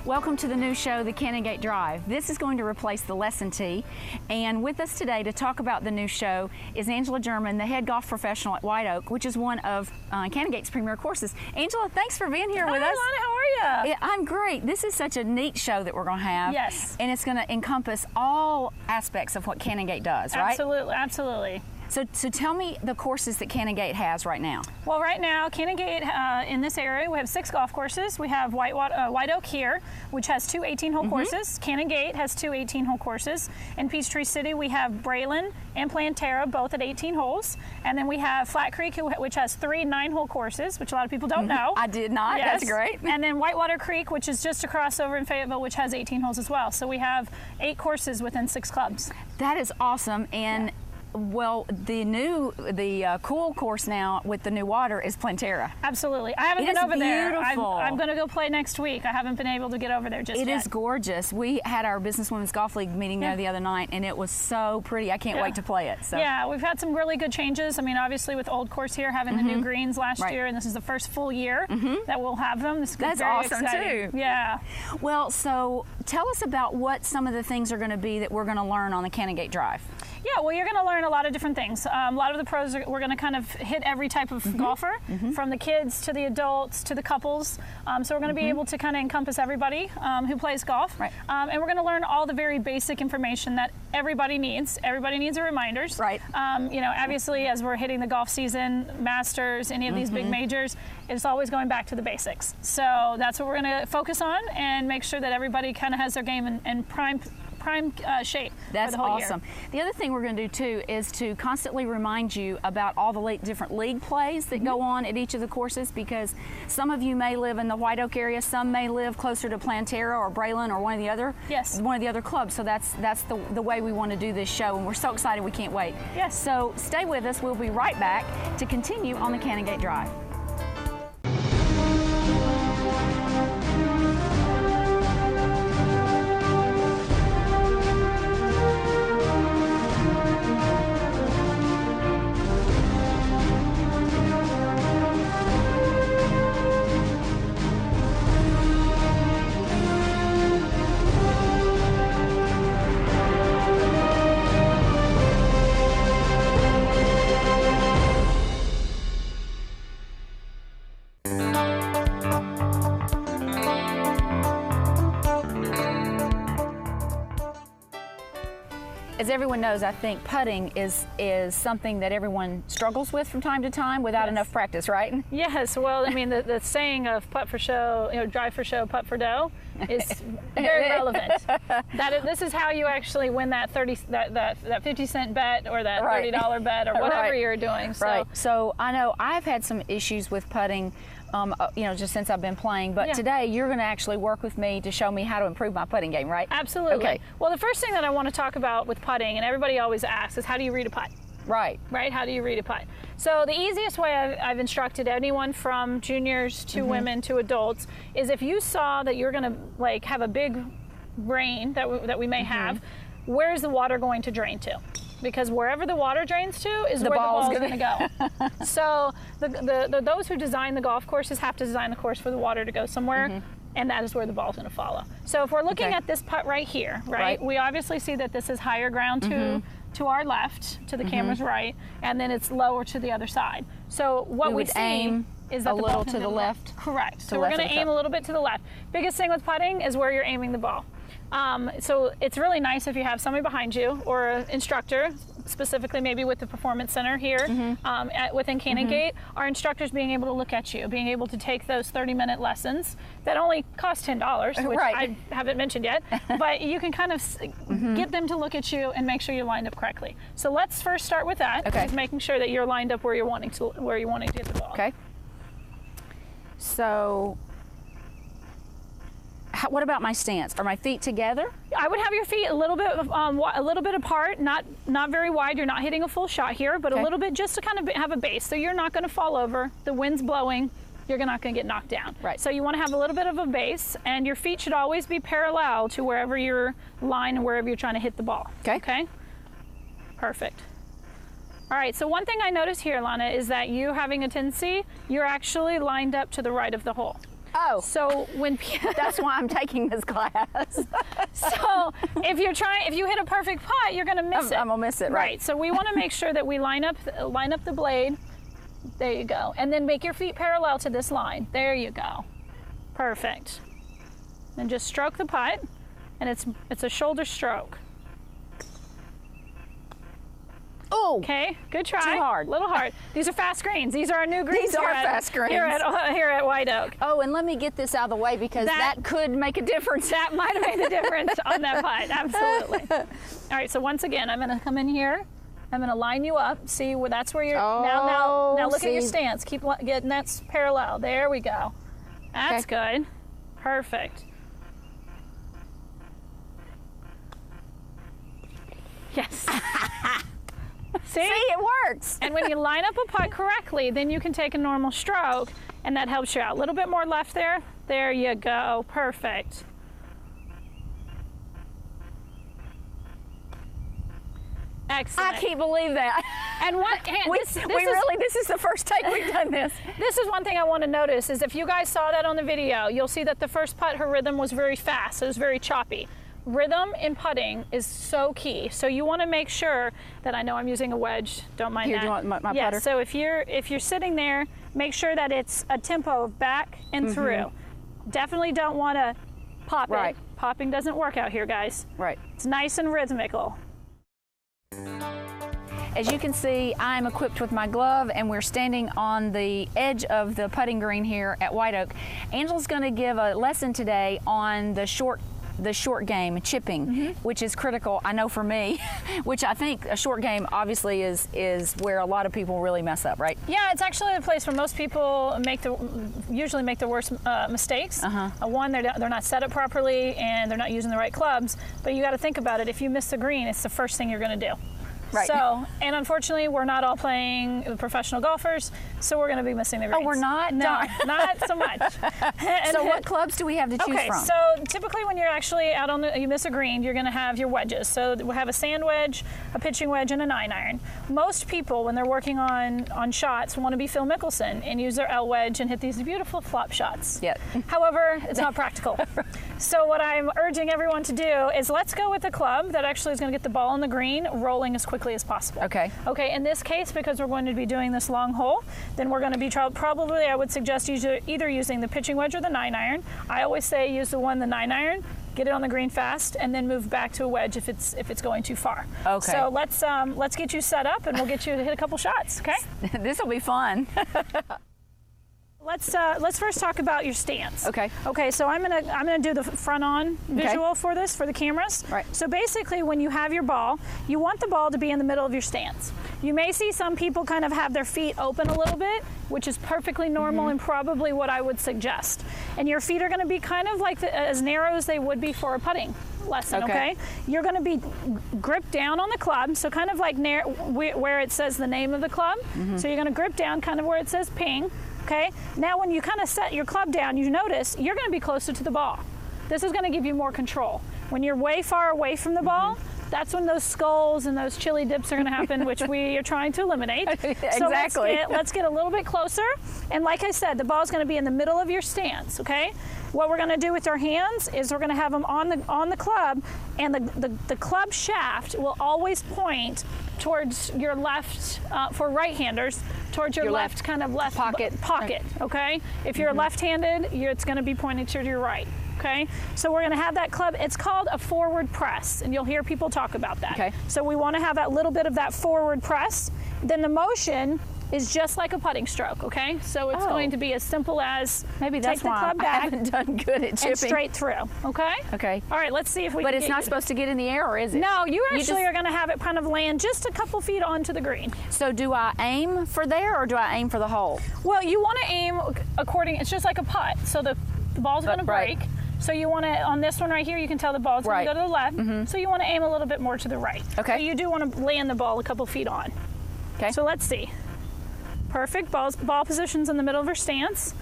Welcome to the new show, the Canongate Drive. This is going to replace the lesson tee, and with us today to talk about the new show is Angela German, the head golf professional at White Oak, which is one of Canongate's premier courses. Angela, thanks for being here with us. Hi, Lana, how are you? I'm great. This is such a neat show that we're going to have. Yes. And it's going to encompass all aspects of what Canongate does, right? Absolutely, absolutely. So tell me the courses that Canongate has right now. Well, right now, Canongate in this area, we have 6 golf courses. We have White Oak here, which has 2 18-hole courses. Canongate has 2 18-hole courses. In Peachtree City, we have Braylon and Planterra, both at 18 holes. And then we have Flat Creek, which has 3 9-hole courses, which a lot of people don't know. I did not. Yes. That's great. And then Whitewater Creek, which is just across over in Fayetteville, which has 18 holes as well. So we have 8 courses within 6 clubs. That is awesome. And well, the cool course now with the new water is Planterra. Absolutely. I haven't been over there. I'm going to go play next week. I haven't been able to get over there just yet. It is gorgeous. We had our Business Women's Golf League meeting there the other night, and it was so pretty. I can't wait to play it. So. Yeah, we've had some really good changes. I mean, obviously with Old Course here having the new greens last year, and this is the first full year that we'll have them. This is That's very awesome exciting. too. Yeah. Well, so tell us about what some of the things are going to be that we're going to learn on the Canongate Drive. Yeah, well, you're going to learn a lot of different things. A lot of the pros, we're going to kind of hit every type of golfer, from the kids to the adults to the couples. So we're going to be able to kind of encompass everybody who plays golf. Right. And we're going to learn all the very basic information that everybody needs. Everybody needs a reminders. Right. You know, obviously, as we're hitting the golf season, Masters, any of these big majors, it's always going back to the basics. So that's what we're going to focus on and make sure that everybody kind of has their game in prime shape. That's for the whole awesome. year. The other thing we're going to do too is to constantly remind you about all the different league plays that go on at each of the courses, because some of you may live in the White Oak area, some may live closer to Planterra or Braylon or one of the other clubs. So that's the way we want to do this show, and we're so excited we can't wait. Yes. So stay with us. We'll be right back to continue on the Canongate Drive. As everyone knows, I think putting is something that everyone struggles with from time to time without enough practice, right? Yes, well, I mean, the saying of putt for show, drive for show, putt for dough is very relevant. This is how you actually win that 50-cent bet or that $30 bet or whatever you're doing. So. Right. So I know I've had some issues with putting, just since I've been playing. But today you're going to actually work with me to show me how to improve my putting game, right? Absolutely. Okay. Well, the first thing that I want to talk about with putting, and everybody always asks, is how do you read a putt? Right. Right? How do you read a putt? So the easiest way I've instructed anyone from juniors to women to adults is if you saw that you're going to have a big rain that we may have, where's the water going to drain to? Because wherever the water drains to is where the ball's going to go. So those who design the golf courses have to design the course for the water to go somewhere, and that is where the ball's going to follow. So if we're looking at this putt right here, right, we obviously see that this is higher ground to our left, to the camera's right, and then it's lower to the other side. So what we see aim is that a little to the left. Correct. So we're going to aim a little bit to the left. Biggest thing with putting is where you're aiming the ball. So it's really nice if you have somebody behind you or an instructor, specifically maybe with the Performance Center here within Canongate, our instructors being able to look at you, being able to take those 30-minute lessons that only cost $10, which I haven't mentioned yet, but you can kind of get them to look at you and make sure you're lined up correctly. So let's first start with that, just making sure that you're lined up where you're wanting to get the ball. Okay. So what about my stance? Are my feet together? I would have your feet a little bit apart, not very wide. You're not hitting a full shot here, but a little bit just to kind of have a base. So you're not going to fall over. The wind's blowing. You're not going to get knocked down. Right. So you want to have a little bit of a base, and your feet should always be parallel to wherever your line and wherever you're trying to hit the ball. Okay? Perfect. All right, so one thing I noticed here, Lana, is that you having a tendency, you're actually lined up to the right of the hole. Oh. So when That's why I'm taking this class. so if you hit a perfect putt, you're going to miss it. I'm gonna miss it, right? So we want to make sure that we line up the blade. There you go. And then make your feet parallel to this line. There you go. Perfect. Then just stroke the putt, and it's a shoulder stroke. Oh. Okay, good try. Too hard. Little hard. These are fast greens. These are our new greens. These are fast greens. Here at White Oak. Oh, and let me get this out of the way because that could make a difference. That might have made the difference on that putt. Absolutely. All right, so once again, I'm going to come in here. I'm going to line you up. See where that's where you're now look at your stance. Keep getting that parallel. There we go. That's good. Perfect. Yes. See, it works. And when you line up a putt correctly, then you can take a normal stroke, and that helps you out. A little bit more left there. There you go. Perfect. Excellent. I can't believe that. And this is the first take we've done this. This is one thing I want to notice is if you guys saw that on the video, you'll see that the first putt, her rhythm was very fast. It was very choppy. Rhythm in putting is so key. So you want to make sure that, I know I'm using a wedge, don't mind that. Do you want my yeah, putter? So if you're sitting there, make sure that it's a tempo of back and through. Definitely don't want to pop it. Popping doesn't work out here, guys. Right. It's nice and rhythmical. As you can see, I'm equipped with my glove and we're standing on the edge of the putting green here at White Oak. Angela's going to give a lesson today on the short game, chipping, which is critical, I know for me, which I think a short game obviously is where a lot of people really mess up, right? Yeah, it's actually the place where most people usually make the worst mistakes. One, they're not set up properly and they're not using the right clubs, but you got to think about it. If you miss the green, it's the first thing you're going to do. Right. So, and unfortunately, we're not all playing professional golfers, so we're going to be missing the greens. Oh, we're not? No, not so much. So what clubs do we have to choose from? Okay, so typically when you're actually out you miss a green, you're going to have your wedges. So we'll have a sand wedge, a pitching wedge, and a 9-iron. Most people, when they're working on shots, want to be Phil Mickelson and use their L wedge and hit these beautiful flop shots. Yeah. However, it's not practical. So what I'm urging everyone to do is let's go with a club that actually is going to get the ball on the green rolling as quickly as possible. Okay. Okay, in this case, because we're going to be doing this long hole, then we're going to be probably, I would suggest either using the pitching wedge or the 9-iron. I always say use the 9-iron, get it on the green fast, and then move back to a wedge if it's going too far. Okay. So let's get you set up and we'll get you to hit a couple shots, okay? This will be fun. Let's first talk about your stance. Okay. Okay, so I'm gonna do the front on visual for the cameras. Right. So basically, when you have your ball, you want the ball to be in the middle of your stance. You may see some people kind of have their feet open a little bit, which is perfectly normal and probably what I would suggest. And your feet are going to be kind of like as narrow as they would be for a putting lesson. Okay. You're going to be gripped down on the club, so kind of like where it says the name of the club. So you're going to grip down kind of where it says ping. Okay, now when you kind of set your club down, you notice you're going to be closer to the ball. This is going to give you more control. When you're way far away from the ball, that's when those skulls and those chili dips are going to happen, which we are trying to eliminate. Exactly. So let's get a little bit closer. And like I said, the ball's going to be in the middle of your stance, okay? What we're going to do with our hands is we're going to have them on the club, and the club shaft will always point towards your left, for right-handers, towards your left kind of left pocket, okay? If you're left-handed, it's going to be pointing to your right. Okay, so we're going to have that club. It's called a forward press, and you'll hear people talk about that. Okay. So we want to have that little bit of that forward press. Then the motion is just like a putting stroke. Okay, so it's going to be as simple as maybe that's take the why club back I haven't done good at chipping. And straight through. Okay. Okay. All right. Let's see if we. But can it's not supposed to get in the air, or is it? No, you actually are going to have it kind of land just a couple feet onto the green. So do I aim for there, or do I aim for the hole? Well, you want to aim according. It's just like a putt. So the ball's going to break. So you want to, on this one right here, you can tell the ball's going to go to the left. So you want to aim a little bit more to the right. Okay. So you do want to land the ball a couple feet on. Okay. So let's see. Perfect. Ball position's in the middle of her stance.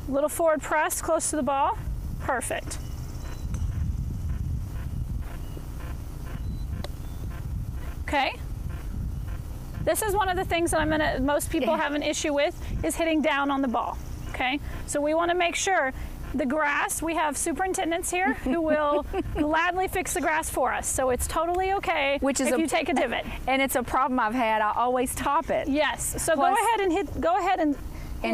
Little forward press close to the ball. Perfect. Okay. This is one of the things that most people have an issue with, is hitting down on the ball. Okay, so we want to make sure the grass, we have superintendents here who will gladly fix the grass for us. So it's totally okay if you take a divot. And it's a problem I've had. I always top it. Yes. So go ahead and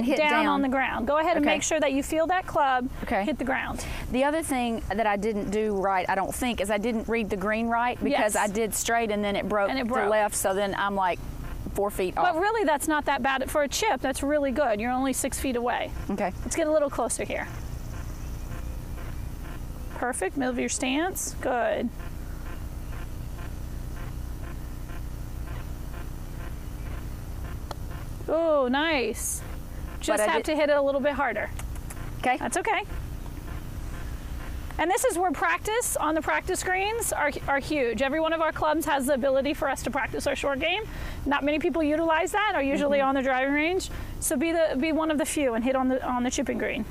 hit down on the ground. Go ahead and make sure that you feel that club hit the ground. The other thing that I didn't do right, I don't think, is I didn't read the green right, because I did straight and then it broke to the left. So then I'm like 4 feet off. But really, that's not that bad. For a chip, that's really good. You're only 6 feet away. Okay. Let's get a little closer here. Perfect. Middle of your stance. Good. Oh, nice. Just have to hit it a little bit harder. Okay. That's okay. And this is where practice on the practice greens are huge. Every one of our clubs has the ability for us to practice our short game. Not many people utilize that, are usually on the driving range. So be one of the few and hit on the chipping green.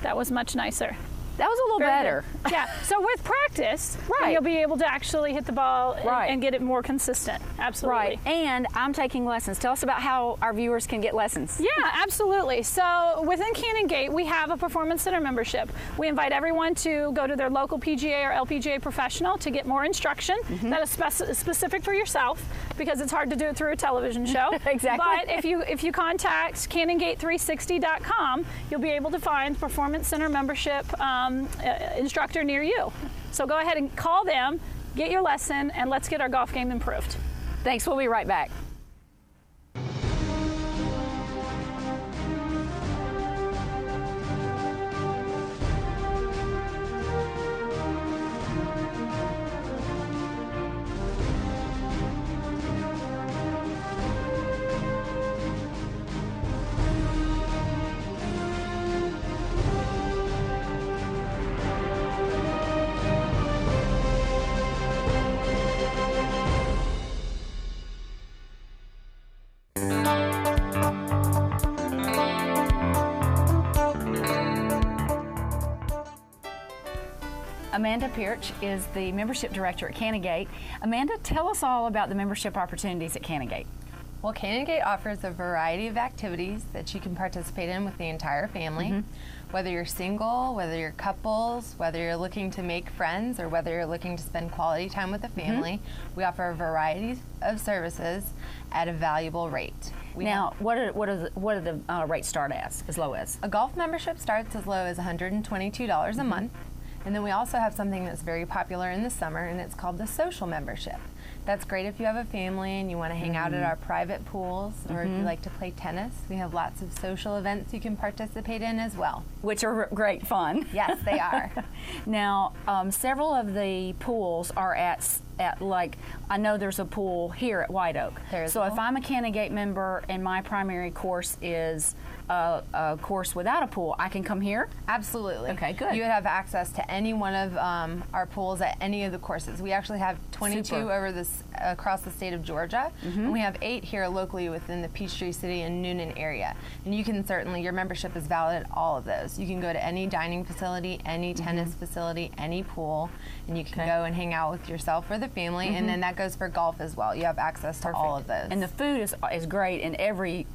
That was much nicer. That was a little better. Yeah, so with practice, you'll be able to actually hit the ball and get it more consistent. Absolutely. Right, and I'm taking lessons. Tell us about how our viewers can get lessons. Yeah, absolutely. So within Canongate, we have a Performance Center membership. We invite everyone to go to their local PGA or LPGA professional to get more instruction that is specific for yourself, because it's hard to do it through a television show. Exactly. But if you contact Canongate360.com, you'll be able to find Performance Center membership instructor near you. So go ahead and call them, get your lesson, and let's get our golf game improved. Thanks. We'll be right back. Amanda Pirch is the membership director at Canongate. Amanda, tell us all about the membership opportunities at Canongate. Well, Canongate offers a variety of activities that you can participate in with the entire family. Whether you're single, whether you're couples, whether you're looking to make friends, or whether you're looking to spend quality time with the family, we offer a variety of services at a valuable rate. What do the rates start as low as? A golf membership starts as low as $122 a month. And then we also have something that's very popular in the summer, and it's called the social membership. That's great if you have a family and you want to hang out at our private pools, or if you like to play tennis. We have lots of social events you can participate in as well. Which are great fun. Yes, they are. Now, several of the pools are at like, I know there's a pool here at White Oak. So if I'm a Canongate member and my primary course is a course without a pool, I can come here? Absolutely. Okay, good. You would have access to any one of our pools at any of the courses. We actually have 22 over across the state of Georgia, and we have 8 here locally within the Peachtree City and Noonan area. And you can certainly, your membership is valid at all of those. You can go to any dining facility, any tennis facility, any pool, and you can go and hang out with yourself or the family, and then that goes for golf as well. You have access to all of those. And the food is great in every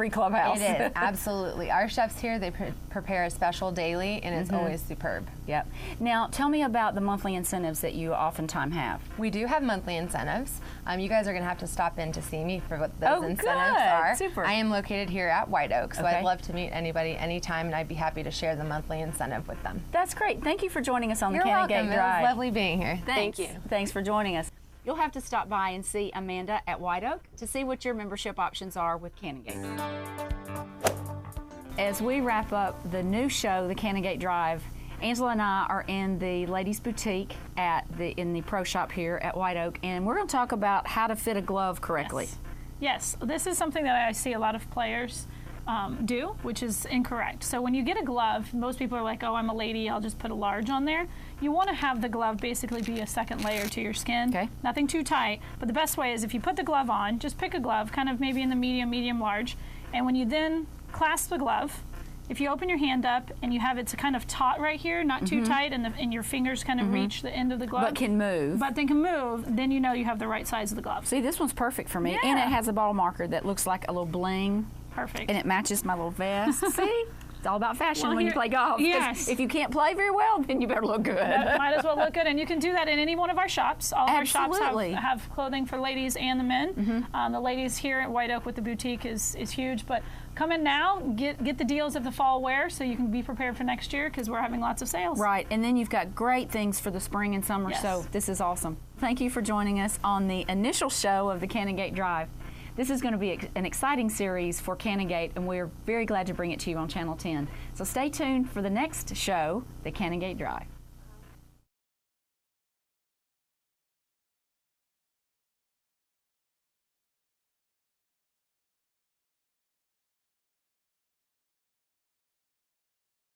clubhouse. It is, absolutely. Our chefs here, they prepare a special daily, and it's always superb. Yep. Now, tell me about the monthly incentives that you oftentimes have. We do have monthly incentives. You guys are going to have to stop in to see me for what those incentives are. Super. I am located here at White Oak, so I'd love to meet anybody anytime, and I'd be happy to share the monthly incentive with them. That's great. Thank you for joining us on the Canongate Drive. You're welcome. It was lovely being here. Thank you. Thanks for joining us. You'll have to stop by and see Amanda at White Oak to see what your membership options are with Canongate. As we wrap up the new show, the Canongate Drive, Angela and I are in the ladies' boutique in the pro shop here at White Oak, and we're going to talk about how to fit a glove correctly. Yes, this is something that I see a lot of players do, which is incorrect. So when you get a glove, most people are like, oh, I'm a lady, I'll just put a large on there. You want to have the glove basically be a second layer to your skin. Okay. Nothing too tight, but the best way is if you put the glove on, just pick a glove, kind of maybe in the medium, large, and when you then clasp the glove, if you open your hand up and you have it to kind of taut right here, not too tight, and your fingers kind of reach the end of the glove. But can move. But they can move, then you know you have the right size of the glove. See, this one's perfect for me. Yeah. And it has a bottle marker that looks like a little bling. Perfect. And it matches my little vest. See? It's all about fashion Well, when you here- play golf. 'Cause yes. if you can't play very well, then you better look good. That might as well look good, and you can do that in any one of our shops. All of our shops Absolutely. have clothing for ladies and the men. The ladies here at White Oak with the boutique is huge, but come in now, get the deals of the fall wear so you can be prepared for next year because we're having lots of sales. Right, and then you've got great things for the spring and summer, Yes. so this is awesome. Thank you for joining us on the initial show of the Canongate Drive. This is going to be an exciting series for Canongate, and we're very glad to bring it to you on Channel 10. So stay tuned for the next show, the Canongate Drive.